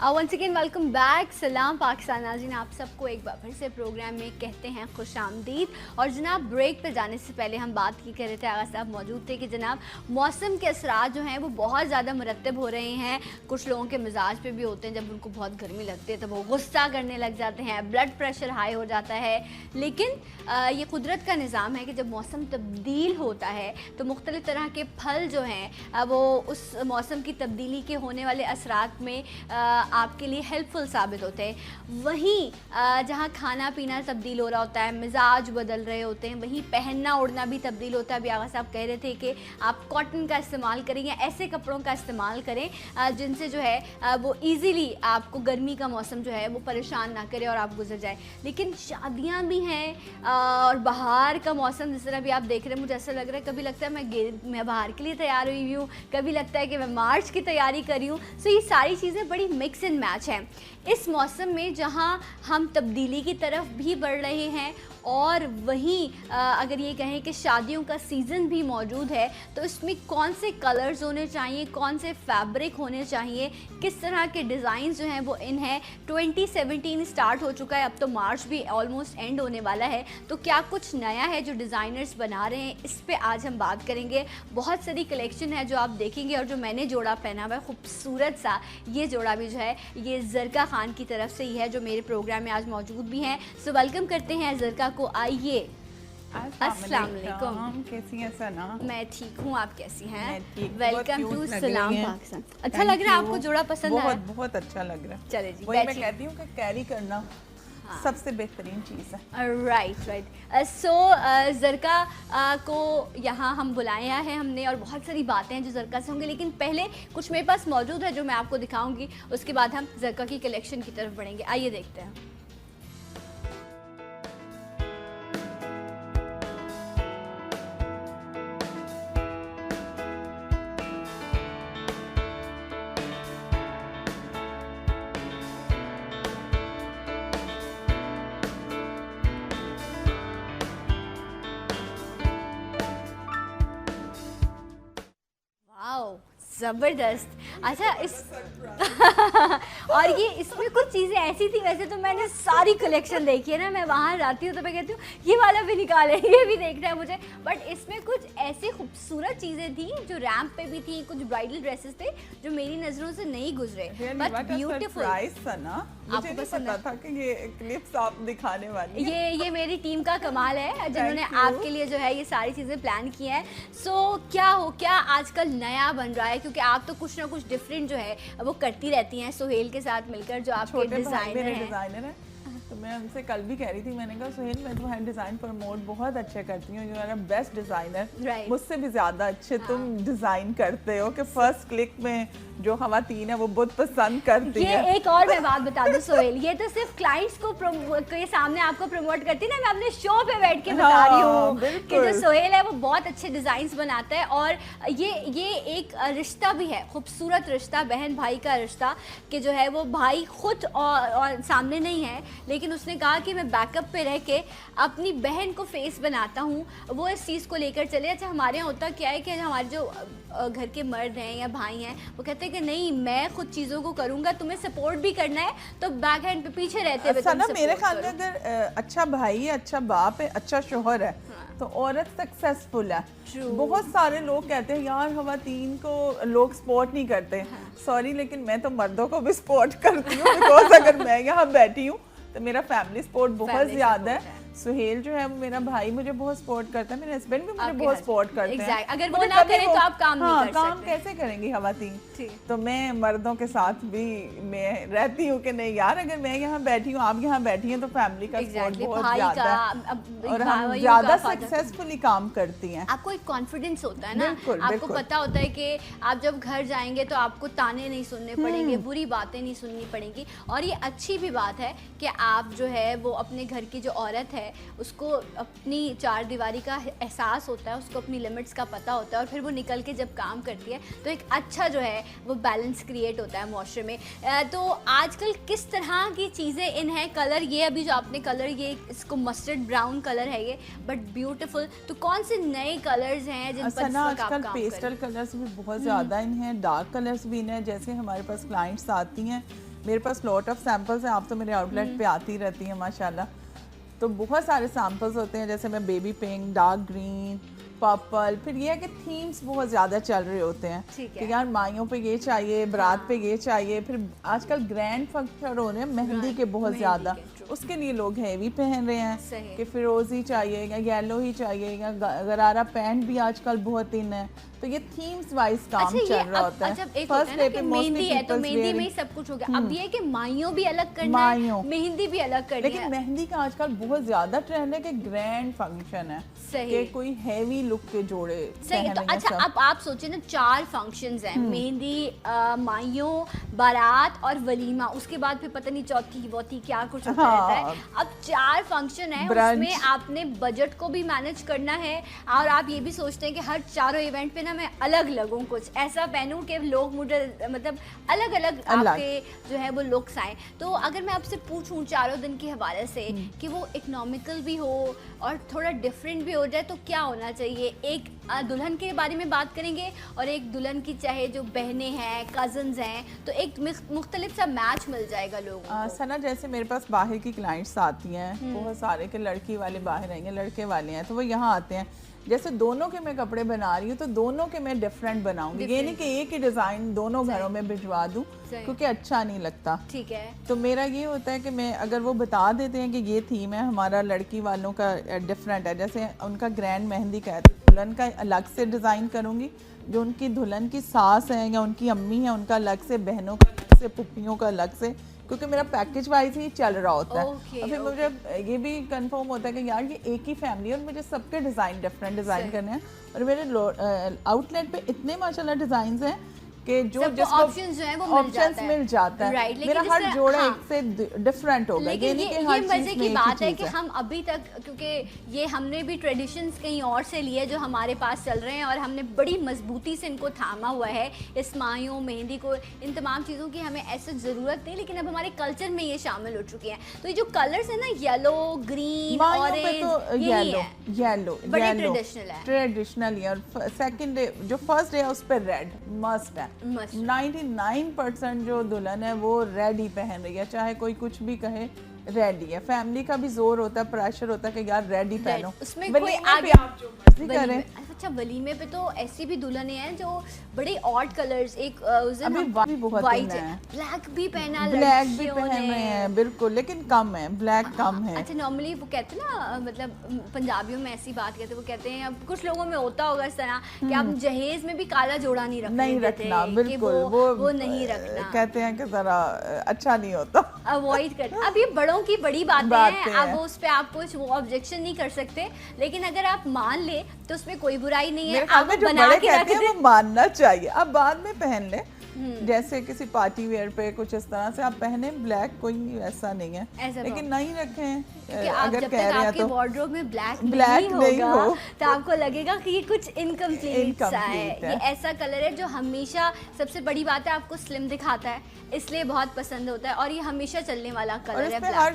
Once again welcome back. सलाम पाकिस्तान नाज़रीन, आप सबको एक बार फिर से प्रोग्राम में कहते हैं खुश आमदीद। और जनाब ब्रेक पे जाने से पहले हम बात की कर रहे थे, आगा साहब मौजूद थे कि जनाब मौसम के असरात जो हैं वो बहुत ज़्यादा मुरतब हो रहे हैं। कुछ लोगों के मिजाज पे भी होते हैं, जब उनको बहुत गर्मी लगती है तो वो गुस्सा करने लग जाते हैं, ब्लड प्रेशर हाई हो जाता है। लेकिन ये कुदरत का निज़ाम है कि जब मौसम तब्दील होता है तो मुख्तलिफ़ तरह के फल जो हैं वो उस मौसम की तब्दीली के होने वाले असरात में आपके लिए हेल्पफुल साबित होते हैं। वहीं जहाँ खाना पीना तब्दील हो रहा होता है, मिजाज बदल रहे होते हैं, वहीं पहनना ओढ़ना भी तब्दील होता है। अभी आगा साहब कह रहे थे कि आप कॉटन का इस्तेमाल करें या ऐसे कपड़ों का इस्तेमाल करें जिनसे जो है वो ईज़िली आपको गर्मी का मौसम जो है वो परेशान ना करे और आप गुजर जाए। लेकिन शादियाँ भी हैं और बाहर का मौसम जिस तरह भी आप देख रहे हैं, मुझे ऐसा लग रहा है कभी लगता है मैं बाहर के लिए तैयार हुई हूँ, कभी लगता है कि मैं मार्च की तैयारी कर रही हूँ। सो ये सारी चीज़ें बड़ी मिक्स एंड मैच हैं इस मौसम में, जहाँ हम तब्दीली की तरफ भी बढ़ रहे हैं और वहीं अगर ये कहें कि शादियों का सीज़न भी मौजूद है, तो इसमें कौन से कलर्स होने चाहिए, कौन से फैब्रिक होने चाहिए, किस तरह के डिज़ाइन जो हैं वो इन है। 2017 स्टार्ट हो चुका है, अब तो मार्च भी ऑलमोस्ट एंड होने वाला है, तो क्या कुछ नया है जो डिज़ाइनर्स बना रहे हैं, इस पे आज हम बात करेंगे। बहुत सारी कलेक्शन है जो आप देखेंगे, और जो मैंने जोड़ा पहना हुआ है खूबसूरत सा, ये जोड़ा भी जो है ये ज़रका खान की तरफ से ही है, जो मेरे प्रोग्राम में आज मौजूद भी हैं। सो वेलकम करते हैं ज़रका को। आइए। अस्सलाम वालेकुम। कैसी हैं सना? मैं ठीक हूँ, आप कैसी हैं? वेलकम टू सलाम पाकिस्तान। अच्छा लग रहा है आपको? जोड़ा पसंद आया? बहुत अच्छा लग रहा है। चले जी, वही मैं कहती हूँ कि कैरी करना सबसे बेहतरीन चीज़ है। राइट। सो ज़रका को यहाँ हम बुलाया है हमने, और बहुत सारी बातें हैं जो ज़रका से होंगी, लेकिन पहले कुछ मेरे पास मौजूद है जो मैं आपको दिखाऊंगी, उसके बाद हम ज़रका की कलेक्शन की तरफ बढ़ेंगे। आइए देखते हैं। ज़बरदस्त। अच्छा इस और ये इसमें कुछ चीज़ें ऐसी थी, वैसे तो मैंने सारी कलेक्शन देखी है ना, मैं वहाँ जाती हूँ तो मैं कहती हूँ ये वाला भी निकाले, ये भी देखना है मुझे, बट इसमें कुछ ऐसी खूबसूरत चीज़ें थी जो रैम्प पे भी थी, कुछ ब्राइडल ड्रेसेस थे जो मेरी नज़रों से नहीं गुजरे, बट ब्यूटीफुल। आपको पसंद था कि ये क्लिप्स आप दिखाने वाली हैं? ये मेरी टीम का कमाल है जिन्होंने आपके लिए जो है ये सारी चीज़ें प्लान की हैं। सो क्या आजकल नया बन रहा है, क्योंकि आप तो कुछ ना कुछ डिफरेंट जो है वो करती रहती हैं सोहेल के साथ मिलकर, जो आपके डिज़ाइनर हैं। तो मैं उनसे कल भी कह रही थी, मैंने कहा सोहेल मैं तुम्हारे डिज़ाइन प्रमोट बहुत अच्छे करती हूँ, you are a best designer, मुझसे भी ज़्यादा अच्छे तुम डिज़ाइन करते हो कि फर्स्ट क्लिक में जो खवातीन है वो बहुत पसंद करती है। ये एक और मैं बात बता दूं सोहेल, ये तो सिर्फ क्लाइंट्स को के सामने आपको प्रमोट करती ना, मैं अपने शो पे बैठ के बता रही हूँ कि जो सोहेल है वो बहुत अच्छे डिज़ाइंस बनाता है। और ये एक रिश्ता भी है, खूबसूरत रिश्ता, बहन भाई का रिश्ता, कि जो है वो भाई खुद और सामने नहीं है, लेकिन उसने कहा कि मैं बैकअप पे रह के अपनी बहन को फेस बनाता हूँ, वो इस चीज़ को लेकर चले। अच्छा हमारे यहाँ होता क्या है कि हमारे जो घर के मर्द हैं या भाई हैं वो कहते हैं कि नहीं मैं खुद चीज़ों को करूँगा, तुम्हें सपोर्ट भी करना है, तो बैक हैंड पे पीछे रहते हुए ना मेरे ख्याल में अगर अच्छा भाई है, अच्छा बाप है, अच्छा शोहर है, तो औरत सक्सेसफुल है। बहुत सारे लोग कहते हैं यार खवातीन को लोग सपोर्ट नहीं करते, सॉरी लेकिन मैं तो मर्दों को भी सपोर्ट करती हूँ, बिकॉज अगर मैं यहाँ बैठी हूँ तो मेरा फैमिली सपोर्ट बहुत ज़्यादा है। सुहेल जो है वो मेरा भाई मुझे बहुत सपोर्ट करता है, मेरे हस्बैंड भी मुझे बहुत सपोर्ट करते हैं। अगर वो ना करें तो आप काम नहीं कर सकते। काम कैसे करेंगी खवातीन? तो मैं मर्दों के साथ भी मैं रहती हूँ कि नहीं यार अगर मैं यहाँ बैठी हूँ, आप यहाँ बैठी हैं, तो फैमिली का सपोर्ट बहुत ज़्यादा है और हम ज़्यादा सक्सेसफुली काम करती हैं। आपको एक कॉन्फिडेंस होता है ना, आपको पता होता है कि आप जब घर जाएंगे तो आपको ताने नहीं सुनने पड़ेंगे, बुरी बातें नहीं सुननी पड़ेंगी। और ये अच्छी भी बात है कि आप जो है वो अपने घर की जो औरत है उसको अपनी चार दीवारी का एहसास होता है, उसको अपनी लिमिट्स का पता होता है, और फिर वो निकल के जब काम करती है तो एक अच्छा जो है वो बैलेंस क्रिएट होता है माशरे में। तो आजकल किस तरह की चीज़ें इन हैं, कलर ये अभी जो आपने कलर ये इसको मस्टर्ड ब्राउन कलर है ये, बट ब्यूटीफुल, तो कौन से नए कलर्स हैं जिन पर आजकल पेस्टल कलर्स भी बहुत ज़्यादा इन हैं, डार्क कलर्स भी इन हैं। जैसे हमारे पास क्लाइंट्स आती हैं मेरे पास लॉट ऑफ सैम्पल्स हैं, आप तो मेरे आउटलेट पे आती रहती हैं माशाल्लाह। तो बहुत सारे सैम्पल्स होते हैं, जैसे मैं baby pink, dark green, purple, फिर ये है कि थीम्स बहुत ज़्यादा चल रहे होते हैं कि यार माइयों पे ये चाहिए, बारात पे ये चाहिए, फिर आजकल ग्रैंड फंक्शन हो रहे हैं मेहंदी के बहुत ज़्यादा, उसके लिए लोग हैवी पहन रहे हैं कि फिरोजी चाहिए या येलो ही चाहिए या गरारा पैंट भी आजकल बहुत इन है, तो ये थीम्स वाइज काम चल रहा होता है। फर्स्ट डे पे मेहंदी है तो मेहंदी में ही सब कुछ हो गया, अब ये है कि माइयों भी अलग करना है, मेहंदी भी अलग करनी है। लेकिन मेहंदी का आजकल बहुत ज्यादा ट्रेंड है कि ग्रैंड फंक्शन है, कि कोई हैवी लुक के जोड़े सही। तो अच्छा अब आप सोचे ना 4 फंक्शंस हैं, मेहंदी, माइयों, बारात और वलीमा, उसके बाद फिर पता नहीं चौथी वौथी क्या कुछ होता रहता है। अब 4 फंक्शन है, उसमें आपने बजट को भी मैनेज करना है और आप ये भी सोचते हैं कि हर चारों इवेंट पे ना मैं अलग लगूं, कुछ ऐसा पहनूं कि लोग मुझे मतलब अलग अलग आपके जो है वो लुक्स आए। तो अगर मैं आपसे पूछूं चारों दिन के हवाले से कि वो इकोनॉमिकल भी हो और थोड़ा डिफरेंट भी हो जाए तो क्या होना चाहिए? एक दुल्हन के बारे में बात करेंगे और एक दुल्हन की चाहे जो बहनें हैं, कजन्स हैं, तो एक मुख्तलिफ सा मैच मिल जाएगा लोगों को। सना जैसे मेरे पास बाहर की क्लाइंट्स आती हैं, बहुत सारे के लड़की वाले बाहर आएंगे, लड़के वाले हैं, तो वो यहाँ आते हैं। जैसे दोनों के मैं कपड़े बना रही हूँ तो दोनों के मैं डिफरेंट बनाऊंगी, ये नहीं कि एक ही डिजाइन दोनों घरों में भिजवा दूं क्योंकि अच्छा नहीं लगता। ठीक है। तो मेरा ये होता है कि मैं अगर वो बता देते हैं कि ये थीम है हमारा, लड़की वालों का डिफरेंट है, जैसे उनका ग्रैंड मेहंदी का है तो दुल्हन का अलग से डिज़ाइन करूँगी, जो उनकी दुल्हन की सास है या उनकी अम्मी है उनका अलग से, बहनों का अलग से, पुप्पियों का अलग से, क्योंकि मेरा पैकेज वाइज ही चल रहा होता है। और फिर मुझे ये भी कंफर्म होता है कि यार ये एक ही फैमिली है और मुझे सबके डिज़ाइन डिफरेंट डिज़ाइन करने हैं, और मेरे आउटलेट पे इतने माशाल्लाह डिज़ाइन हैं कि जो जिसको ऑप्शंस जो है वो मिल जाता है। मेरा हर जोड़ा एक से डिफरेंट होगा, ये नहीं कि हर मजे की बात है कि हम अभी तक, क्योंकि ये हमने भी ट्रेडिशंस कहीं और से लिए जो हमारे पास चल रहे हैं और हमने बड़ी मजबूती से इनको थामा हुआ है, इस मायों, मेहंदी को, इन तमाम चीज़ों की हमें ऐसे ज़रूरत नहीं, लेकिन अब हमारे कल्चर में ये शामिल हो चुकी हैं। तो ये जो कलर्स है ना, येलो, ग्रीन, ऑरेंज, येलो बड़े ट्रेडिशनल है, ट्रेडिशनल है। और सेकंड डे जो फर्स्ट डे है उस पर रेड मस्ट है। 99% जो दुल्हन है वो रेड ही पहन रही है, चाहे कोई कुछ भी कहे, रेड ही है। फैमिली का भी जोर होता है, प्रेशर होता है कि यार रेड ही पहनो, उसमें कोई आगे आप जो मर्जी करें। अच्छा वलीमे पे तो ऐसी भी दुल्हनें हैं जो बड़े ऑड कलर्स, एक वाइट है, ब्लैक भी पहना, ब्लैक भी पहन रहे हैं बिल्कुल, लेकिन कम है, ब्लैक कम है। अच्छा नॉर्मली वो कहते हैं ना, मतलब पंजाबियों में ऐसी बात कहते हैं, वो कहते हैं, अब कुछ लोगों में होता होगा इस तरह कि आप जहेज में भी काला जोड़ा नहीं रखना, बिल्कुल वो नहीं रखना, कहते हैं कि जरा अच्छा नहीं होता, अवॉइड करना। अब ये बड़ों की बड़ी बातें हैं, अब उस पर आप कुछ वो ऑब्जेक्शन नहीं कर सकते, लेकिन अगर आप मान ले तो उसमें कोई बुराई नहीं है। आप बना के कहते हैं वो मानना चाहिए, अब बाद में पहन ले, जैसे किसी पार्टी वेयर पे कुछ इस तरह से आप पहने, ब्लैक कोई ऐसा नहीं है, लेकिन नहीं रखें अगर कह रहे हैं तो वार्डरोब में ब्लैक नहीं हो तो आपको लगेगा कि ये कुछ इनकम्प्लीट सा है। ये ऐसा कलर है जो हमेशा, सबसे बड़ी बात है, आपको स्लिम दिखाता है, इसलिए बहुत पसंद होता है और ये हमेशा चलने वाला कलर है। हर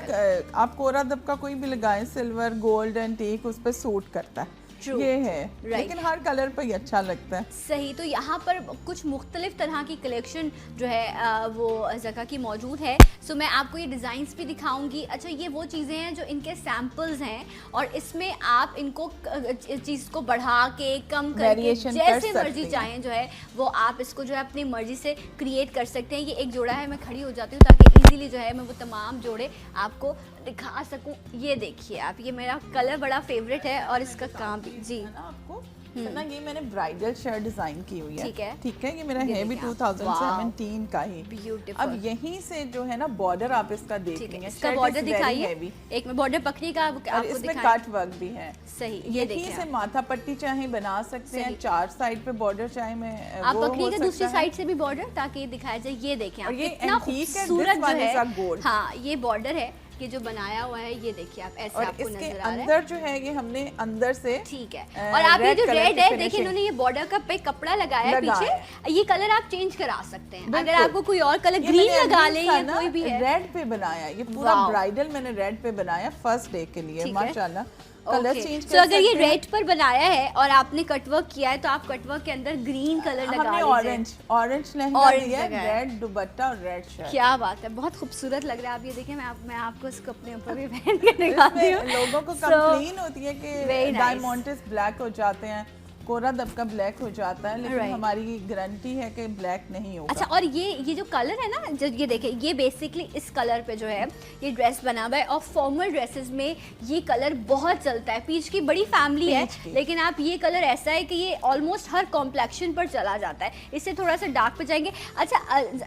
आप कोरा दब का कोई भी लगाएं, सिल्वर, गोल्ड, एंटीक, उस पर सूट करता है। ये है लेकिन हर कलर पर ही अच्छा लगता है। सही। तो यहाँ पर कुछ मुख्तलिफ तरह की कलेक्शन जो है वो ज़का की मौजूद है। सो मैं आपको ये डिज़ाइंस भी दिखाऊंगी। अच्छा ये वो चीज़ें हैं जो इनके सैम्पल्स हैं और इसमें आप इनको चीज़ को बढ़ा के, कम करके, जैसे मर्जी चाहें जो है वो आप इसको जो है अपनी मर्जी से क्रिएट कर सकते हैं। ये एक जोड़ा है, मैं खड़ी हो जाती हूँ ताकि इजीली जो है मैं वो तमाम जोड़े आपको दिखा सकूं। ये देखिए आप, ये मेरा कलर बड़ा फेवरेट है और इसका काम भी जी आपको ना, ये मैंने ब्राइडल शर्ट डिजाइन की हुई है। ठीक है, ये मेरा है भी 2017 का ही। ब्यूटीफुल। अब यहीं से जो है ना बॉर्डर आप इसका देख लेंगे, इसका बॉर्डर दिखाइए, एक में बॉर्डर पकड़ी का आपको इसमें कट वर्क भी है। सही। ये देखिए, से माथा पट्टी चाहे बना सकते हैं, 4 साइड पे बॉर्डर चाहे मैं आप पकड़ी का दूसरी साइड से भी बॉर्डर, ताकि दिखाया जाए। ये देखें आप, कितना खूबसूरत जो है। हाँ ये बॉर्डर है कि जो बनाया हुआ है, ये देखिए आप, ऐसे आपको नजर आ रहा है। अंदर जो है ये हमने अंदर से, ठीक है, और आप ये जो रेड है देखिए, इन्होंने ये बॉर्डर का पे कपड़ा लगाया है पीछे। ये कलर आप चेंज करा सकते हैं, अगर आपको कोई और कलर ग्रीन लगा ले या कोई भी है। रेड पे बनाया, ये पूरा ब्राइडल मैंने रेड पे बनाया फर्स्ट डे के लिए माशाल्लाह। Colour Okay. चेंज So, कर अगर ये सकते हैं। रेड पर बनाया है और आपने कटवर्क किया है तो आप कटवर्क के अंदर ग्रीन कलर लगा हमने लीजिए। ऑरेंज लहंगा Orange दिया है, लगाया है। रेड दुपट्टा और रेड शर्ट। क्या बात है, बहुत खूबसूरत लग रहा है। आप ये देखिए, मैं आपको इसको अपने ऊपर भी पहन के दिखाती हूँ। लोगों को So, कंप्लेन होती है very कि nice. डायमंड्स ब्लैक हो जाते हैं, कोरा दबका ब्लैक हो जाता है, लेकिन Right. हमारी गारंटी है कि ब्लैक नहीं होगा। अच्छा, और ये जो कलर है ना, जो ये देखिए, ये बेसिकली इस कलर पे जो है ये ड्रेस बना हुआ है और फॉर्मल ड्रेसेस में ये कलर बहुत चलता है। पीच की बड़ी फैमिली है, पीच की। लेकिन आप ये कलर ऐसा है कि ये ऑलमोस्ट हर कॉम्प्लेक्शन पर चला जाता है। इससे थोड़ा सा डार्क पे जाएंगे। अच्छा,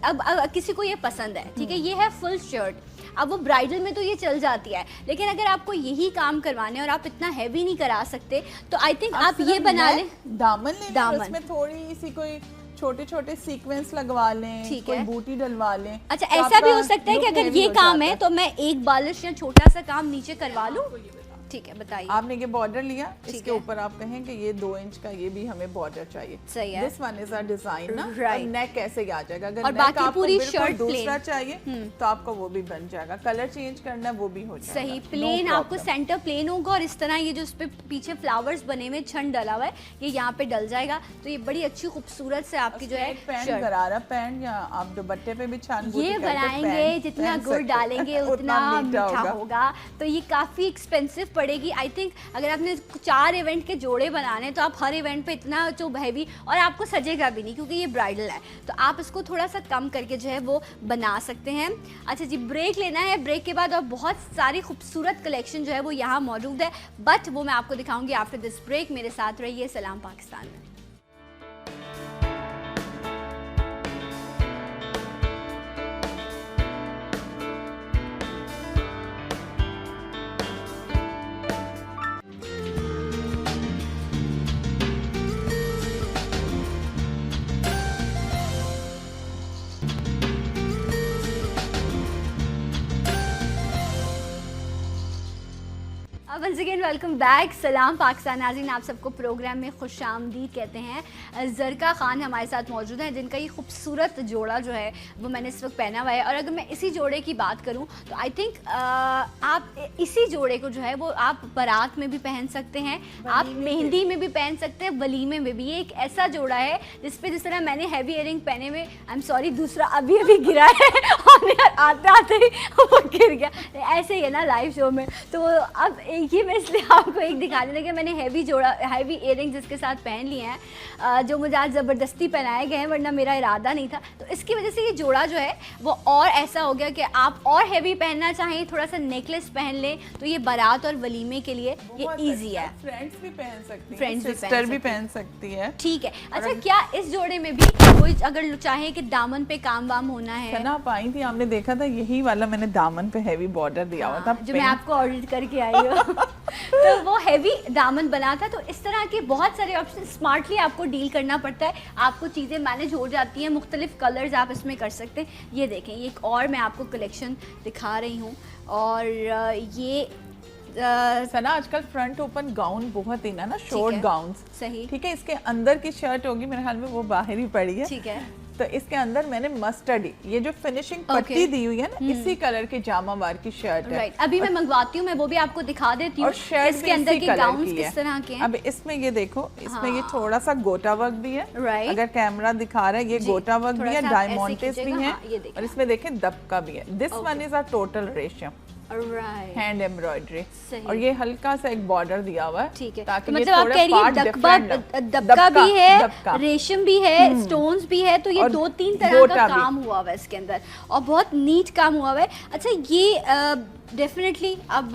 अब किसी को ये पसंद है, ठीक है, ये है फुल शर्ट। अब वो ब्राइडल में तो ये चल जाती है, लेकिन अगर आपको यही काम करवाने और आप इतना हैवी नहीं करा सकते तो आई थिंक आप ये सिर्फ बना neck, लें। दामन लें, दामन। उसमें थोड़ी सी कोई छोटे छोटे सीक्वेंस लगवा लें, ठीक कोई है। बूटी डलवा लें। अच्छा, तो ऐसा भी आपका हो सकता है कि look अगर heavy ये हो काम जाता है तो मैं एक बालिश या छोटा सा काम नीचे करवा लूं। ठीक है, बताइए। आपने ये बॉर्डर लिया, ठीक इसके है। ऊपर आप कहें कि ये 2 इंच का ये भी हमें बॉर्डर चाहिए। सही है। This one is a design ना, Right. नेक कैसे आ जाएगा। अगर और neck बाकी आपको पूरी बिल्कुल shirt दूसरा plain। चाहिए तो आपका वो भी बन जाएगा। कलर चेंज करना है वो भी हो जाएगा। सही, No प्लेन आपको problem. सेंटर प्लेन होगा और इस तरह ये जो उस पे पीछे फ्लावर्स बने हुए छंद डला हुआ है ये यहाँ पे डल जाएगा, तो ये बड़ी अच्छी खूबसूरत से आपकी जो है पैंट शर्ट। गरारा पैंट या आप दुपट्टे पे भी छान बूटी ये करके बनाएंगे, पैंट जितना पहन गुड़ सकते हैं, डालेंगे उतना मीठा होगा। तो ये काफ़ी एक्सपेंसिव पड़ेगी। आई थिंक अगर आपने 4 इवेंट के जोड़े बनाने हैं तो आप हर इवेंट पे इतना जो हैवी, और आपको सजेगा भी नहीं क्योंकि ये ब्राइडल है, तो आप इसको थोड़ा सा कम करके जो है वो बना सकते हैं। अच्छा जी, ब्रेक लेना है। ब्रेक के बाद और बहुत सारी खूबसूरत कलेक्शन जो है वो यहाँ मौजूद है, बट वो मैं आपको दिखाऊंगी आफ्टर दिस ब्रेक। मेरे साथ रहिए सलाम पाकिस्तान में। Once again welcome back. सलाम पाकिस्तान नाज़रीन, आप सबको प्रोग्राम में खुश आमदीद कहते हैं। ज़रका ख़ान हमारे साथ मौजूद हैं, जिनका ये खूबसूरत जोड़ा जो है वो मैंने इस वक्त पहना हुआ है। और अगर मैं इसी जोड़े की बात करूं तो आई थिंक आप इसी जोड़े को जो है वो आप बारात में भी पहन सकते हैं, आप मेहंदी में भी पहन सकते हैं, वलीमे में भी। ये एक ऐसा जोड़ा है जिस तरह मैंने हैवी इयरिंग पहने हुए, आई एम सॉरी दूसरा अभी गिरा है और यार आते आते ही वो गिर गया। ऐसे ही है ना लाइव शो में। तो अब ये मैं इसलिए आपको एक दिखा देना कि मैंने हैवी इयरिंग्स इसके साथ पहन लिए हैं, जो मुझे आज ज़बरदस्ती पहनाए गए हैं, वरना मेरा इरादा नहीं था। तो इसकी वजह से ये जोड़ा जो है वो और ऐसा हो गया कि आप और हैवी पहनना चाहें, थोड़ा सा नेकलेस पहन लें तो ये बारात और वलीमे के लिए ये ईजी है। फ्रेंड्स भी पहन सकती हैं, फ्रेंड्स भी सिस्टर भी पहन सकती है। ठीक है। अच्छा, क्या इस जोड़े में भी कोई अगर चाहे कि दामन पे काम वाम होना है? सना आप आई थी, आपने देखा था यही वाला मैंने दामन पे हैवी बॉर्डर दिया हुआ था, जो मैं आपको ऑर्डर करके आई हूँ। तो वो हैवी दामन बना था। तो इस तरह के बहुत सारे ऑप्शन स्मार्टली आपको डील करना पड़ता है, आपको चीज़ें मैनेज हो जाती हैं। मुख्तलिफ कलर्स आप इसमें कर सकते हैं। ये देखें, ये एक और मैं आपको कलेक्शन दिखा रही हूँ। और ये सना आजकल फ्रंट ओपन गाउन बहुत इन है ना, शॉर्ट गाउन्स। सही, ठीक है, इसके अंदर की शर्ट होगी मेरे ख्याल में, वो बाहर ही पड़ी है। ठीक है। तो इसके अंदर मैंने मस्टर्ड, ये जो फिनिशिंग पट्टी दी हुई है ना, इसी कलर की जामा वार की शर्ट है। राइट, अभी मैं मंगवाती हूँ, मैं वो भी आपको दिखा देती हूँ। और शर्ट इसके अंदर के गाउन्स की किस तरह के हैं। अब इसमें ये देखो, इसमें ये थोड़ा सा गोटा वर्क भी है। राइट, अगर कैमरा दिखा रहा है, ये गोटा वर्क भी है, डायमंड्स भी है, ये देखिए। और इसमें देखें दबका भी है। This one is a total रेशम हैंड एम्ब्रॉयडरी, और ये हल्का सा एक बॉर्डर दिया हुआ है। ठीक है, ताकि तो मतलब आप कह रही है दबका भी है, रेशम भी है, स्टोन्स भी है। तो ये 2-3 तरह का काम हुआ हुआ है इसके अंदर, और बहुत नीट काम हुआ हुआ है। अच्छा, ये डेफिनेटली अब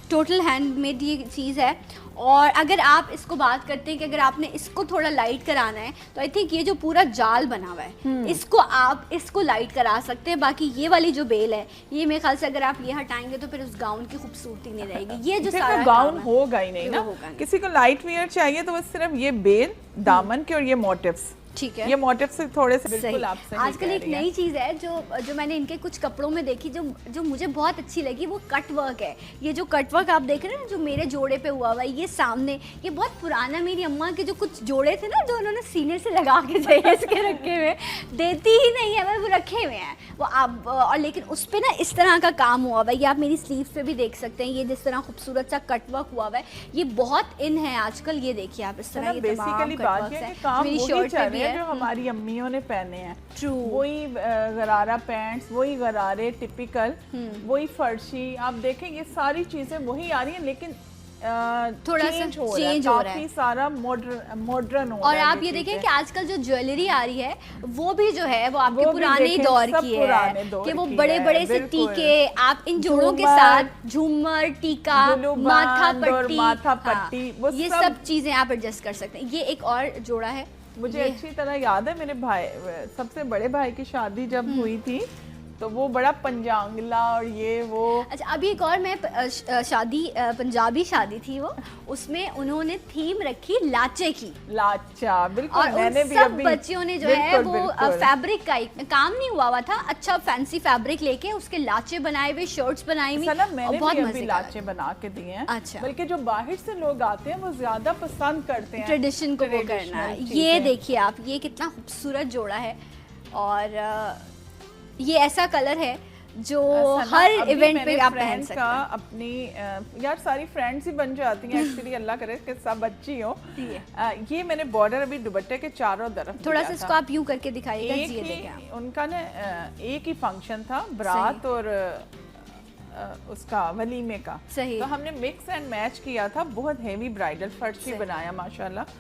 टोटल हैंडमेड ये चीज़ है। और अगर आप इसको बात करते हैं कि अगर आपने इसको थोड़ा लाइट कराना है तो आई थिंक ये जो पूरा जाल बना हुआ है इसको आप इसको लाइट करा सकते हैं। बाकी ये वाली जो बेल है, ये मेरे ख्याल से अगर आप ये हटाएंगे तो फिर उस गाउन की खूबसूरती नहीं रहेगी। ये जो सारा गाउन होगा ही नहीं ना। किसी को लाइट वेयर चाहिए तो बस सिर्फ ये बेल, दामन के और ये मोटिव्स ठीक है, ये मोटिव से थोड़े से सही। बिल्कुल आप सही आजकल एक नई चीज़ है जो मैंने इनके कुछ कपड़ों में देखी, जो मुझे बहुत अच्छी लगी, वो कट वर्क है। ये जो कट वर्क आप देख रहे हैं ना, जो मेरे जोड़े पे हुआ हुआ है, ये सामने, ये बहुत पुराना, मेरी अम्मा के जो कुछ जोड़े थे ना, जो उन्होंने सीने से लगा के दहेज के रखे हुए, देती ही नहीं है, वो रखे हुए हैं वो आप। और लेकिन उस पर ना इस तरह का काम हुआ हुआ है, ये आप मेरी स्लीव पे भी देख सकते हैं, ये जिस तरह खूबसूरत सा कट वर्क हुआ हुआ है, ये बहुत इन है आजकल। ये देखिए आप इस तरह, ये बेसिकली बात है कि काम वही चल रहे हैं जो हमारी अम्मियों ने पहने हैं। ट्रू, वही गरारा पैंट्स, वही गरारे टिपिकल, वही फर्शी, आप देखें ये सारी चीजें वही आ रही हैं, लेकिन थोड़ा सा चेंज हो रहा है, काफी सारा मॉडर्न हो रहा और है। आप ये देखें कि आजकल जो ज्वेलरी आ रही है वो भी जो है वो आपके पुराने दौर की है, कि वो बड़े बड़े से टीके, आप इन जोड़ों के साथ झूमर, टीका, माथा पट्टी, ये सब चीजें आप एडजस्ट कर सकते हैं। ये एक और जोड़ा है, मुझे अच्छी तरह याद है, मेरे भाई, सबसे बड़े भाई की शादी जब हुई थी तो वो बड़ा पंजांगला और ये वो। अच्छा, अभी एक और मैं शादी, पंजाबी शादी थी वो, उसमें उन्होंने थीम रखी लाचे की। लाचा, बिल्कुल। और मैंने भी सब बच्चियों ने जो है वो फैब्रिक का काम नहीं हुआ था, अच्छा फैंसी फैब्रिक लेके उसके लाचे बनाए हुए, शर्ट्स बनाई हुई, मैंने भी अभी लाचे बना के दिए हैं। अच्छा, बल्कि जो बाहर से लोग आते हैं वो ज्यादा पसंद करते हैं ट्रेडिशन को वो करना है। ये देखिए आप, ये कितना खूबसूरत जोड़ा है, और ये ऐसा कलर है जो हर इवेंट पे आप पहन सकते हैं। अपनी यार सारी फ्रेंड्स ही बन जाती हैं एक्चुअली, अल्लाह करे कि सब अच्छी हो। ये मैंने बॉर्डर अभी दुपट्टे के चारों तरफ थोड़ा सा इसको आप यूं करके दिखाइएगा। उनका ना एक ही फंक्शन था, बारात और उसका वलीमे का, सही। तो हमने मिक्स एंड मैच किया था, बहुत हेवी ब्राइडल फर्शी बनाया माशाल्लाह।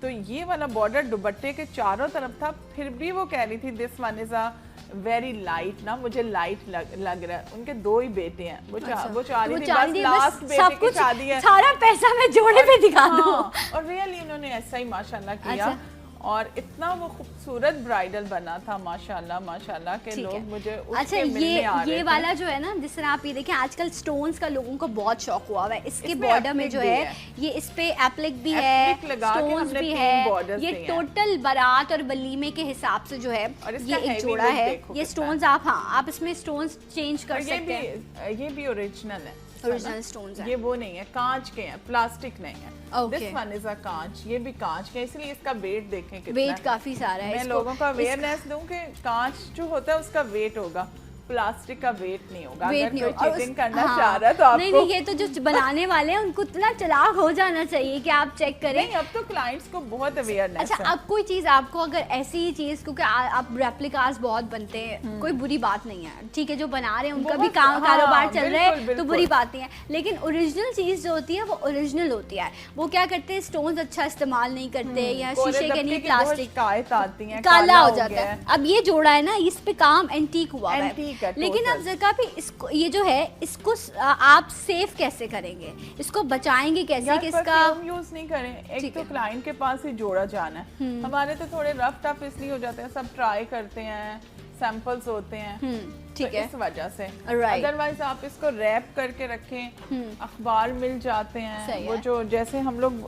तो ये वाला बॉर्डर दुपट्टे के चारों तरफ था, फिर भी वो कह रही थी this one is a very light ना, मुझे लाइट लग रहा है। उनके 2 ही बेटे हैं, वो चाह रही थी बस लास्ट बेटे की शादी है, सारा पैसा मैं जोड़े पे दिखा दूं। और रियली उन्होंने ऐसा ही माशाल्लाह किया। और इतना वो खूबसूरत ब्राइडल बना था माशाल्लाह माशाल्लाह के लोग मुझे उसके मिलने आ रहे थे। ये वाला जो है ना, जिस तरह आप ये देखें, आजकल स्टोन्स का लोगों को बहुत शौक हुआ हुआ है। इसके बॉर्डर में जो है ये इस पे एप्लिक भी है, स्टोन्स भी है। ये टोटल बारात और वलीमे के हिसाब से जो है ये एक जोड़ा है। ये स्टोन्स आप इसमें स्टोन्स चेंज कर सकते हैं। ये भी ओरिजिनल है, ओरिजिनल स्टोन्स है, ये वो नहीं है, कांच के हैं, प्लास्टिक नहीं है। दिस वन इज अ कांच, ये भी कांच के, इसलिए इसका वेट देखें कितना, वेट काफी सारा है। मैं लोगों का अवेयरनेस दूं कि कांच जो होता है उसका वेट होगा, प्लास्टिक का वेट नहीं होगा। वेट अगर नहीं कोई चीटिंग करना चाह रहा है तो आपको नहीं, ये तो जो बनाने वाले हैं उनको इतना चालाक हो जाना चाहिए कि आप चेक करें। नहीं, अब तो क्लाइंट्स को बहुत अवेयरनेस अच्छा, अब कोई चीज आपको अगर ऐसी ही चीज, क्योंकि आप रेप्लिकास बहुत बनते हैं, कोई बुरी बात नहीं है, ठीक है, जो बना रहे हैं उनका भी कारोबार चल रहा है तो बुरी बात नहीं है, लेकिन ओरिजिनल चीज जो होती है वो ओरिजिनल होती है। वो क्या करते हैं, स्टोन्स अच्छा इस्तेमाल नहीं करते, या शीशे के नहीं, प्लास्टिक आती हैं, काला हो जाता है। अब ये जोड़ा है ना, इस पे काम एंटीक हुआ है, लेकिन अब जगह भी इसको, ये जो है इसको आप सेफ कैसे करेंगे, इसको बचाएंगे कैसे कि इसका यूज नहीं करें। एक तो क्लाइंट के पास ही जोड़ा जाना है, हमारे तो थोड़े रफ टफ इसलिए हो जाते हैं, सब ट्राई करते हैं, सैंपल्स होते हैं, ठीक है, इस वजह से। अदरवाइज आप इसको रैप करके रखें, अखबार मिल जाते हैं, वो जो जैसे हम लोग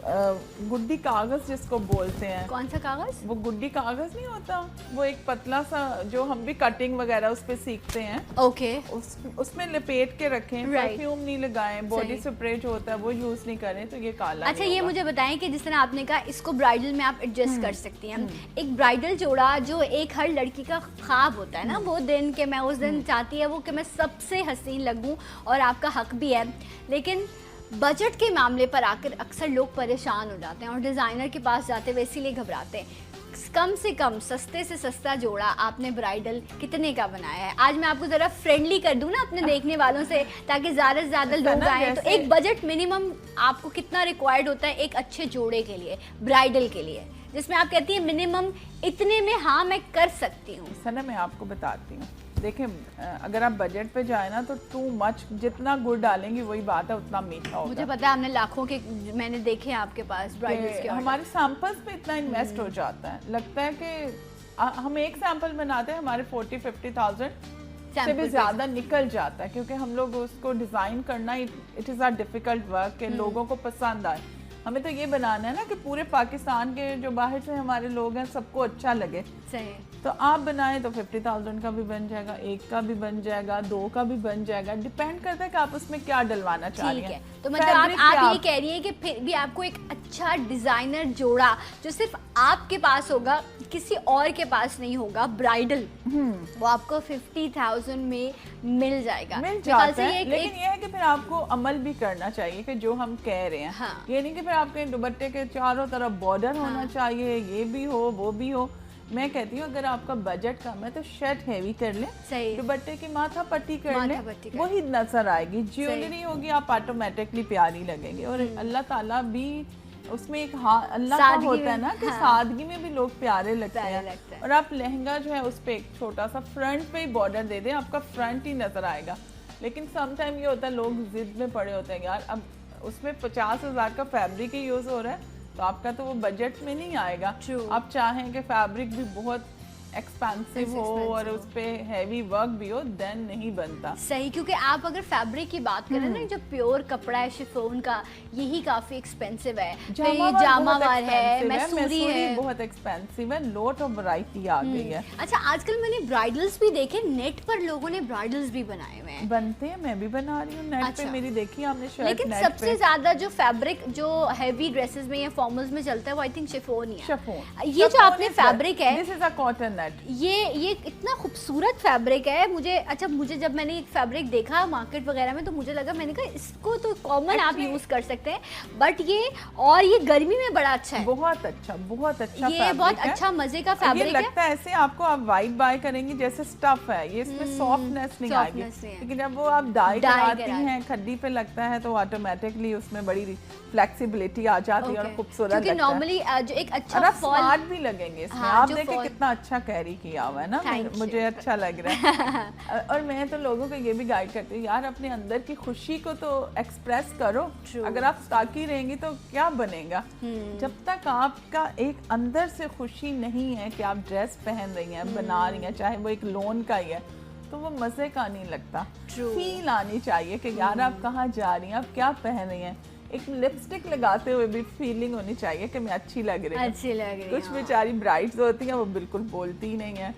गुड्डी कागज जिसको बोलते हैं। कौन सा कागज? वो गुड्डी कागज नहीं होता, वो एक पतला सा जो हम भी कटिंग वगैरह उस पे सीखते हैं। ओके, उसमें लपेट के रखें, परफ्यूम नहीं लगाएं, बॉडी स्प्रे जो होता है वो यूज नहीं करें तो ये काला। अच्छा, ये मुझे बताएं कि जिस तरह आपने कहा इसको ब्राइडल में आप एडजस्ट कर सकती हैं, एक ब्राइडल जोड़ा जो एक हर लड़की का ख्वाब होता है ना, वो दिन के मैं उस दिन चाहती है वो कि मैं सबसे हसीन लगूं, और आपका हक भी है, लेकिन बजट के मामले पर आकर अक्सर लोग परेशान हो जाते हैं और डिज़ाइनर के पास जाते हुए इसीलिए घबराते हैं। कम से कम सस्ते से सस्ता जोड़ा आपने ब्राइडल कितने का बनाया है? आज मैं आपको ज़रा फ्रेंडली कर दूं ना अपने देखने वालों से, ताकि ज़्यादा से ज़्यादा लोग आए। तो एक बजट मिनिमम आपको कितना रिक्वायर्ड होता है एक अच्छे जोड़े के लिए, ब्राइडल के लिए, जिसमें आप कहती हैं मिनिमम इतने में हाँ मैं कर सकती हूँ? सना, मैं आपको बताती हूँ, देखें, अगर आप बजट पे जाए ना तो टू मच, जितना गुड़ डालेंगे वही बात है, उतना मीठा होगा। मुझे पता है, हमने लाखों के मैंने देखे हैं आपके पास ब्राइडल्स के, हमारे सैंपल्स पे इतना इन्वेस्ट हो जाता है, लगता है कि हम एक सैंपल बनाते हैं, हमारे 40-50,000 से भी ज्यादा निकल जाता है, क्योंकि हम लोग उसको डिजाइन करना it is a difficult work के लोगों को पसंद आए। हमें तो ये बनाना है ना कि पूरे पाकिस्तान के जो बाहर से हमारे लोग हैं सबको अच्छा लगे। सही। तो आप बनाएं तो 50,000 का भी बन जाएगा, 1 का भी बन जाएगा, 2 का भी बन जाएगा, डिपेंड करता है कि आप उसमें क्या डलवाना चाह रही हैं। तो मतलब आप ये कह रही हैं कि फिर भी आपको एक अच्छा डिजाइनर जोड़ा जो सिर्फ आपके पास होगा, किसी और के पास नहीं होगा, ब्राइडल, वो आपको 50,000 में मिल जाएगा। मिल जाता है, लेकिन ये है कि फिर आपको अमल भी करना चाहिए कि जो हम कह रहे हैं। हाँ। ये नहीं कि फिर आपके दुपट्टे के चारों तरफ बॉर्डर होना चाहिए, ये भी हो वो भी हो। मैं कहती हूँ अगर आपका बजट कम है तो शर्ट हैवी कर ले, दुपट्टे की माथा पट्टी कर ले, वही नजर आएगी। ज्वेलरी होगी आप ऑटोमेटिकली प्यारी लगेंगे। और अल्लाह ताला भी उसमें एक अल्लाह का होता है ना कि सादगी में भी लोग प्यारे लगते हैं। और आप लहंगा जो है उस पर एक छोटा सा फ्रंट पे ही बॉर्डर दे दें, आपका फ्रंट ही नजर आएगा। लेकिन समटाइम ये होता है लोग जिद में पड़े होते हैं, यार अब उसमें 50,000 का फैब्रिक ही यूज हो रहा है तो आपका तो वो बजट में नहीं आएगा। आप चाहें कि फैब्रिक भी बहुत एक्सपेंसिव हो और उस पे हैवी वर्क भी हो, देन नहीं बनता। सही, क्योंकि आप अगर फैब्रिक की बात करें ना, जो प्योर कपड़ा है शिफॉन का, यही काफी एक्सपेंसिव है। जामावार है, मैसूरी है, बहुत एक्सपेंसिव है। लॉट ऑफ वैरायटी आ गई है। अच्छा, आजकल मैंने ब्राइडल्स भी देखे, नेट पर लोगों ने ब्राइडल्स भी बनाए हुए हैं। बनते हैं, मैं भी बना रही हूँ नेट पे, मेरी देखी आपने शर्ट। लेकिन सबसे ज्यादा जो फैब्रिक जो हैवी ड्रेसेस में या फॉर्मल्स में चलता है वो आई थिंक शिफॉन ही है। शिफॉन, ये जो आपने फैब्रिक है, this is a cotton net. ये इतना खूबसूरत फैब्रिक है। मुझे जब मैंने एक फैब्रिक देखा मार्केट वगैरह में तो मुझे लगा, मैंने कहा इसको तो कॉमन आप यूज कर सकते हैं, बट ये गर्मी में बड़ा अच्छा है। बहुत अच्छा ये बहुत अच्छा मजे का फैब्रिक है। लगता है ऐसे आपको, आप वाइट बाय करेंगी जैसे स्टफ है, ये इसमें सॉफ्टनेस नहीं आएगी। लेकिन जब वो आप डाई कराती हैं, खड्डी पे लगता है तो ऑटोमेटिकली उसमें बड़ी फ्लेक्सिबिलिटी आ जाती है और खूबसूरत लगता है। नॉर्मली जो एक अच्छा स्मार्ट भी लगेंगे इसमें। आप देखें कितना अच्छा कैरी किया हुआ है ना, मुझे अच्छा लग रहा है। और मैं तो लोगों को ये भी गाइड करती हूँ, यार अपने अंदर की खुशी को तो एक्सप्रेस करो। अगर आप ताकी रहेंगी तो क्या बनेगा? जब तक आपका एक अंदर से खुशी नहीं है कि आप ड्रेस पहन रही हैं, बना रही हैं, चाहे वो एक लोन का ही है, तो वो मजे का नहीं लगता। फील आनी चाहिए कि यार आप कहाँ जा रही हैं, आप क्या पहन रही हैं। एक लिपस्टिक लगाते हुए भी फीलिंग होनी चाहिए कि मैं अच्छी लग रही हूँ। कुछ बेचारी ब्राइड्स होती हैं वो बिल्कुल बोलती ही नहीं है,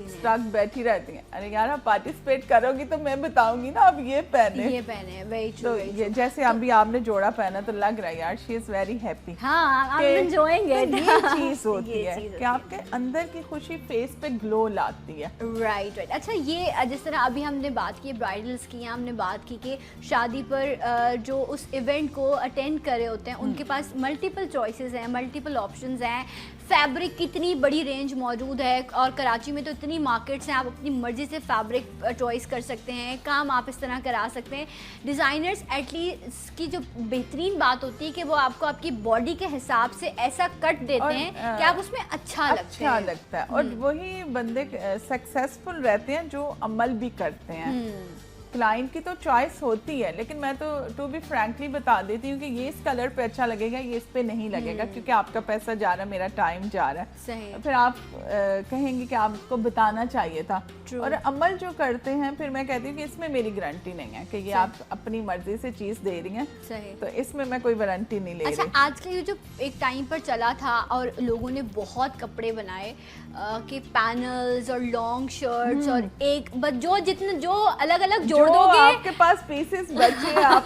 स्टक बैठी रहती हैं। अरे यार आप पार्टिसिपेट करोगी तो मैं बताऊंगी ना आप ये पहने। तो ये जैसे अभी आपने जोड़ा पहना तो लग रहा है यार शी इज वेरी हैप्पी। ये चीज होती है कि आपके अंदर की खुशी फेस पे ग्लो लाती है। राइट। अच्छा, ये जिस तरह अभी हमने बात की ब्राइडल्स की, हमने बात की कि शादी पर जो उस इवेंट को अटेंड कर रहे होते हैं उनके पास मल्टीपल चॉइसेस हैं, मल्टीपल ऑप्शंस हैं, फैब्रिक की इतनी बड़ी रेंज मौजूद है और कराची में तो इतनी मार्केट्स हैं, आप अपनी मर्जी से फैब्रिक चॉइस कर सकते हैं, काम आप इस तरह करा सकते हैं। डिज़ाइनर्स एटलीस्ट की जो बेहतरीन बात होती है कि वो आपको आपकी बॉडी के हिसाब से ऐसा कट देते हैं कि आप उसमें अच्छा लगता है। और वही बंदे सक्सेसफुल रहते हैं जो अमल भी करते हैं। क्लाइंट की तो चॉइस होती है, लेकिन मैं तो टू बी फ्रैंकली बता देती हूँ कि ये इस कलर पे अच्छा लगेगा, ये इस पे नहीं लगेगा, क्योंकि आपका पैसा जा रहा है, मेरा टाइम जा रहा है। सही। तो फिर आप कहेंगे कि आपको बताना चाहिए था। और अमल जो करते हैं फिर मैं कहती हूँ कि इसमें मेरी गारंटी नहीं है कि ये आप अपनी मर्जी से चीज दे रही हैं, तो इसमें मैं कोई गारंटी नहीं ले रही। अच्छा, आज के जो एक टाइम पर चला था और लोगों ने बहुत कपड़े बनाए कि पैनल्स और लॉन्ग शर्ट्स और एक जो अलग अलग जोड़ोगे, आपके पास पीसेस बचे आप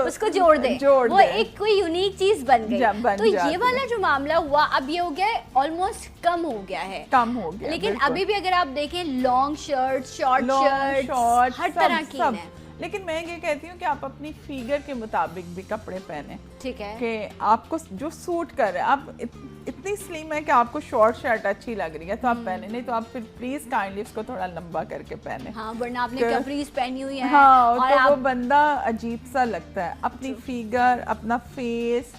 उसको जोड़ दे, वो एक कोई यूनिक चीज बन गई। तो ये वाला जो मामला हुआ अब ये हो गया है, ऑलमोस्ट कम हो गया। लेकिन अभी भी अगर आप देखें लॉन्ग शर्ट, शॉर्ट शर्ट, हर तरह की है। लेकिन मैं ये कहती हूँ कि आप अपनी फिगर के मुताबिक भी कपड़े पहने। ठीक है कि आपको जो सूट कर रहे हैं, आप इतनी स्लिम है कि आपको शॉर्ट शर्ट अच्छी लग रही है तो आप पहने, नहीं तो आप फिर प्लीज काइंडली इसको थोड़ा लंबा करके पहने। वरना आपने कैप्रीज पहनी हुई है और तो वो बंदा अजीब सा लगता है। अपनी फिगर, अपना फेस,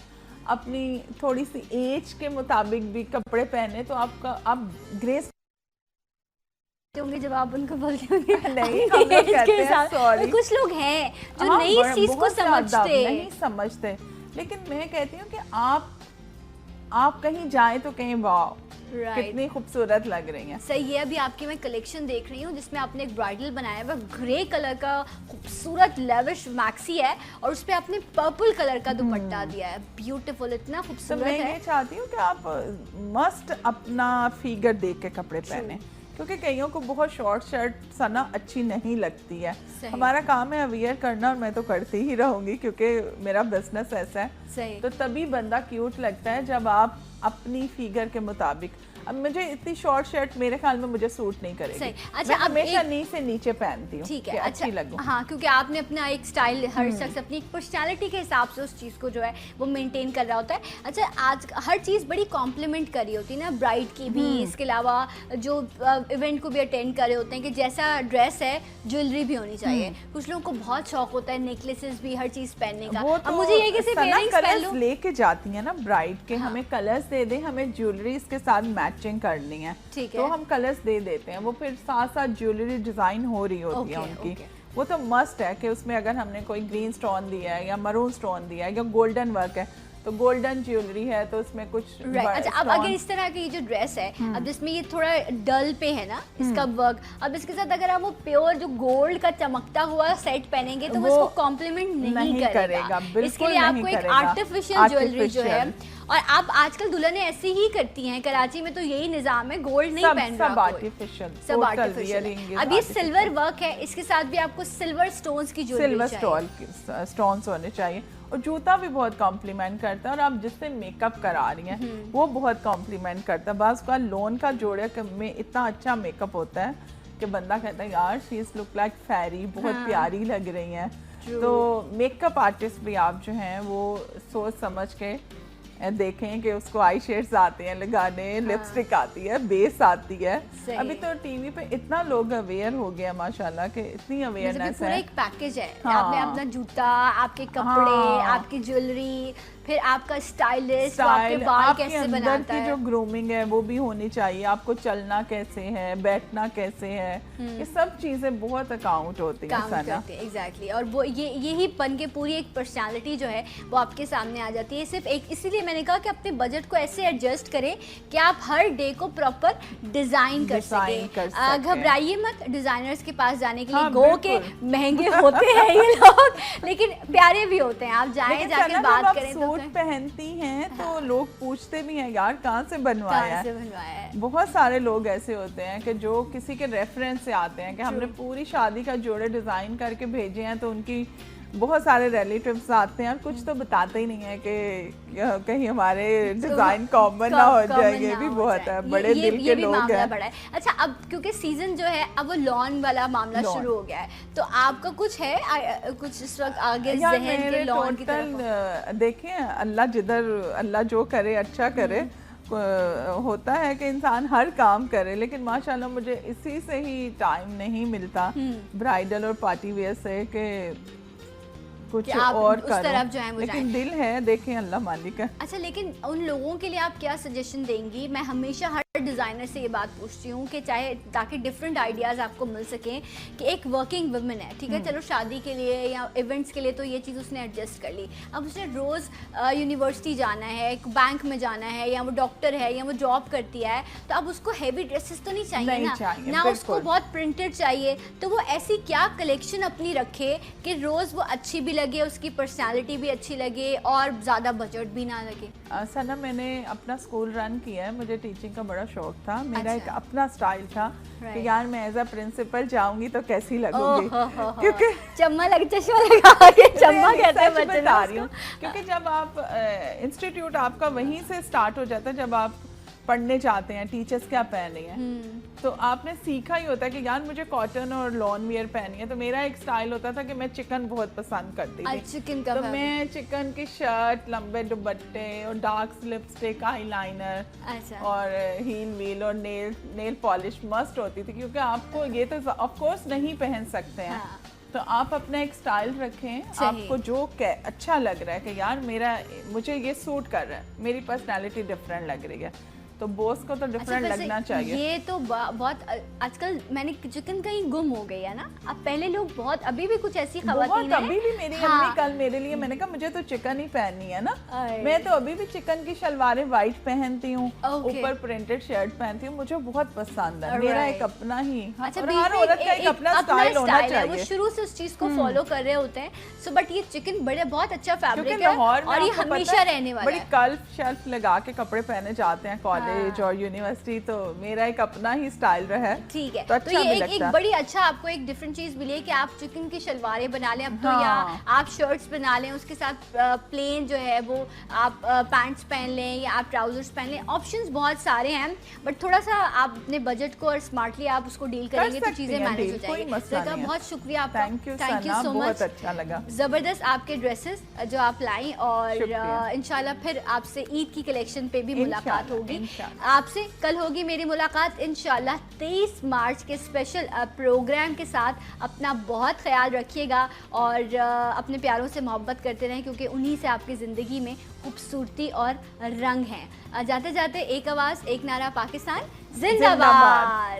अपनी थोड़ी सी एज के मुताबिक भी कपड़े पहने तो आप ग्रेस होंगे जब आप उनको बोलते होंगे। नहीं, हम लोग कहते हैं सॉरी। कुछ लोग हैं जो नई इस चीज को नहीं समझते, लेकिन मैं कहती हूँ कि आप कहीं जाएं तो कहीं वाह कितनी खूबसूरत लग रही हैं। सही है। अभी आपकी मैं कलेक्शन देख रही हूँ जिसमें आपने एक ब्राइडल बनाया हुआ ग्रे कलर का खूबसूरत लेविश मैक्सी है और उस पे आपने पर्पल कलर का दुपट्टा दिया है, ब्यूटीफुल, इतना तो खूबसूरत मैं है। ये चाहती हूँ कि आप मस्ट अपना फिगर देख के कपड़े पहने, क्योंकि कईयों को बहुत शॉर्ट शर्ट सा ना अच्छी नहीं लगती है। हमारा काम है अवेयर करना और मैं तो करती ही रहूंगी क्योंकि मेरा बिजनेस ऐसा है। सही। तो तभी बंदा क्यूट लगता है जब आप अपनी फिगर के मुताबिक। अब मुझे इतनी शॉर्ट शर्ट मेरे ख्याल में मुझे सूट नहीं करेगी। सही। अच्छा, मैं अब हमेशा नी से नीचे पहनती हूँ, ठीक है, अच्छी लगूं। हाँ, क्योंकि आपने अपना एक स्टाइल, हर शख्स अपनी एक पर्सनालिटी के हिसाब से उस चीज़ को जो है वो मेंटेन कर रहा होता है। अच्छा, आज हर चीज़ बड़ी कॉम्प्लीमेंट कर रही होती है ना, ब्राइड की भी, इसके अलावा जो इवेंट को भी अटेंड कर रहे होते हैं कि जैसा ड्रेस है ज्वेलरी भी होनी चाहिए। कुछ लोगों को बहुत शौक होता है नेकलेसेस भी, हर चीज़ पहनने का। वो अब मुझे ये कि सिर्फ इयररिंग्स पहन लूं, लेके जाती है ना ब्राइड के, हमें कलर्स दे दे, हमें ज्वेलरी इसके साथ मैचिंग करनी है, ठीक है, तो हम कलर्स दे देते हैं। वो फिर साथ साथ ज्वेलरी डिजाइन हो रही होती है उनकी। वो तो मस्ट है कि उसमें अगर हमने कोई ग्रीन स्टोन दिया है या मरून स्टोन दिया है या गोल्डन वर्क है तो गोल्डन ज्वेलरी है तो उसमें कुछ अच्छा, अब अगर इस तरह की ये जो ड्रेस है, अब जिसमें ये थोड़ा डल पे है ना इसका वर्क, अब इसके साथ अगर आप वो प्योर जो गोल्ड का चमकता हुआ सेट पहनेंगे तो वो इसको कॉम्प्लीमेंट नहीं करेगा। इसके लिए आपको एक आर्टिफिशियल ज्वेलरी जो है, और आप आजकल दुल्हनें ऐसे ही करती हैं, कराची में तो यही निजाम है, गोल्ड नहीं पहन रहा, सब आर्टिफिशियल। अब ये सिल्वर वर्क है, इसके साथ भी आपको सिल्वर स्टोन्स की ज्वेलरी चाहिए, सिल्वर स्टोन्स होने चाहिए। और जूता भी बहुत कॉम्प्लीमेंट करता है, और आप जिससे मेकअप करा रही हैं वो बहुत कॉम्प्लीमेंट करता है। बस का लोन का जोड़े में इतना अच्छा मेकअप होता है कि बंदा कहता है यार शी इज लुक लाइक फेरी, बहुत प्यारी लग रही हैं। तो मेकअप आर्टिस्ट भी आप जो हैं वो सोच समझ के देखें कि उसको आई शेड्स आते हैं लगाने, लिपस्टिक आती है, बेस आती है। अभी तो टीवी पे इतना लोग अवेयर हो गया माशाल्लाह कि इतनी अवेयरनेस है। एक पैकेज है, आपने अपना जूता, आपके कपड़े, आपकी ज्वेलरी, फिर आपका स्टाइलिस्ट, आपके बाल कैसे बनाता है, जो ग्रूमिंग है वो भी होनी चाहिए, आपको चलना कैसे है, बैठना कैसे है, ये सब चीजें बहुत अकाउंट होती हैं सना। एग्जैक्टली। और वो यही बन के पूरी एक पर्सनालिटी जो है वो आपके सामने आ जाती है। सिर्फ एक इसीलिए मैंने कहा कि अपने बजट को ऐसे एडजस्ट करें कि आप हर डे को प्रॉपर डिजाइन कर सकें। घबराइए मत डिजाइनर्स के पास जाने के लिए, गो के महंगे होते हैं ये लोग, लेकिन प्यारे भी होते हैं। आप जाएं, जाके बात करें। सूट पहनती हैं तो लोग पूछते भी हैं यार कहाँ से बनवाया है। बहुत सारे लोग ऐसे होते हैं कि जो किसी के रेफरेंस से आते हैं कि हमने पूरी शादी का जोड़े डिजाइन करके भेजे हैं, तो उनकी बहुत सारे रिलेटिव्स आते हैं और कुछ तो बताते ही नहीं है कि कहीं हमारे डिजाइन कॉमन ना हो जाएंगे, भी बहुत है, बड़े दिल के लोग हैं। अच्छा, अब क्योंकि सीजन जो है अब वो लॉन वाला मामला शुरू हो गया है, तो आपका कुछ है कुछ इस वक्त आगे ज़हन के लॉन की तरफ? देखिए अल्लाह जो करे अच्छा करे, होता है कि इंसान हर काम करे, लेकिन माशाल्लाह मुझे इसी से ही टाइम नहीं मिलता ब्राइडल और पार्टी वेयर से कि कुछ और उस तरफ जो है वो लेकिन दिल है, देखें अल्लाह मालिक है। अच्छा, लेकिन उन लोगों के लिए आप क्या सजेशन देंगी? मैं हमेशा हर डिज़ाइनर से ये बात पूछती हूँ कि चाहे ताकि डिफरेंट आइडियाज़ आपको मिल सकें कि एक वर्किंग वुमेन है, ठीक है, चलो शादी के लिए या इवेंट्स के लिए तो ये चीज़ उसने एडजस्ट कर ली, अब उसने रोज़ यूनिवर्सिटी जाना है, एक बैंक में जाना है, या वो डॉक्टर है या वो जॉब करती है, तो अब उसको हैवी ड्रेसेस तो नहीं चाहिए ना उसको बहुत प्रिंटेड चाहिए, तो वो ऐसी क्या कलेक्शन अपनी रखे कि रोज़ वो अच्छी भी लगे, उसकी पर्सनैलिटी भी अच्छी लगे और ज़्यादा बजट भी ना लगे? सना, मैंने अपना स्कूल रन किया है, मुझे टीचिंग का बड़ा शौक था, मेरा एक अपना स्टाइल था कि यार मैं एज अ प्रिंसिपल जाऊंगी तो कैसी लगूंगी, क्योंकि चश्मा लगा के चम्मा कहते हैं बच्चे, बता रही हूँ, क्योंकि जब आप इंस्टीट्यूट आपका वहीं से स्टार्ट हो जाता है, जब आप पढ़ने जाते हैं टीचर्स क्या पहने हैं, तो आपने सीखा ही होता है कि यार मुझे कॉटन और लॉन वियर पहनी है। तो मेरा एक स्टाइल होता था कि मैं चिकन बहुत पसंद करती थी, चिकन का, तो मैं चिकन की शर्ट, लंबे दुपट्टे और डार्क लिपस्टिक, आईलाइनर और हील वील और नेल पॉलिश मस्ट होती थी, क्योंकि आपको ये तो ऑफ कोर्स नहीं पहन सकते हैं। तो आप अपना एक स्टाइल रखें, आपको जो अच्छा लग रहा है कि यार मुझे ये सूट कर रहा है, मेरी पर्सनालिटी डिफरेंट लग रही है, तो बॉस को तो डिफरेंट वैसे लगना चाहिए। ये तो बहुत आजकल मैंने चिकन कहीं गुम हो गई है ना। अब पहले लोग बहुत, अभी भी कुछ ऐसी खवातीन हैं। अभी भी मेरी अम्मी कल मेरे लिए, मैंने कहा मुझे तो चिकन ही पहननी है ना, मैं तो अभी भी चिकन की शलवारें वाइट पहनती हूँ, ऊपर प्रिंटेड शर्ट पहनती हूँ, मुझे बहुत पसंद है। मेरा एक अपना ही, अच्छा, हर औरत का एक अपना स्टाइल होना चाहिए। वो शुरू से उस चीज को फॉलो कर रहे होते हैं। सो बट ये चिकन बहुत अच्छा फैब्रिक है लाहौर में और ये हमेशा रहने वाला बड़ी है। कल्फ शेल्फ लगा के कपड़े पहने जाते हैं कॉलेज और यूनिवर्सिटी, तो मेरा एक अपना ही स्टाइल रहा है। ठीक है, तो अच्छा ये एक बड़ी अच्छा आपको एक डिफरेंट चीज मिली है कि आप चिकन की शलवारें बना लें अब तो, या आप शर्ट्स बना लें, उसके साथ प्लेन जो है वो आप पैंट्स पहन लें या आप ट्राउजर्स पहन लें। ऑप्शंस बहुत सारे हैं, बट थोड़ा सा आप अपने बजट को और स्मार्टली आप उसको डील करेंगे तो चीजें मैनेज हो जाएंगी। बहुत शुक्रिया आपका, थैंक यू सो मच, अच्छा लगा, जबरदस्त आपके ड्रेसेस जो आप लाई, और इंशाल्लाह फिर आपसे ईद की कलेक्शन पे भी मुलाकात होगी। आपसे कल होगी मेरी मुलाकात इंशाल्लाह 23 मार्च के स्पेशल प्रोग्राम के साथ। अपना बहुत ख्याल रखिएगा और अपने प्यारों से मोहब्बत करते रहें, क्योंकि उन्हीं से आपकी ज़िंदगी में खूबसूरती और रंग हैं। जाते जाते एक आवाज़, एक नारा, पाकिस्तान जिंदाबाद।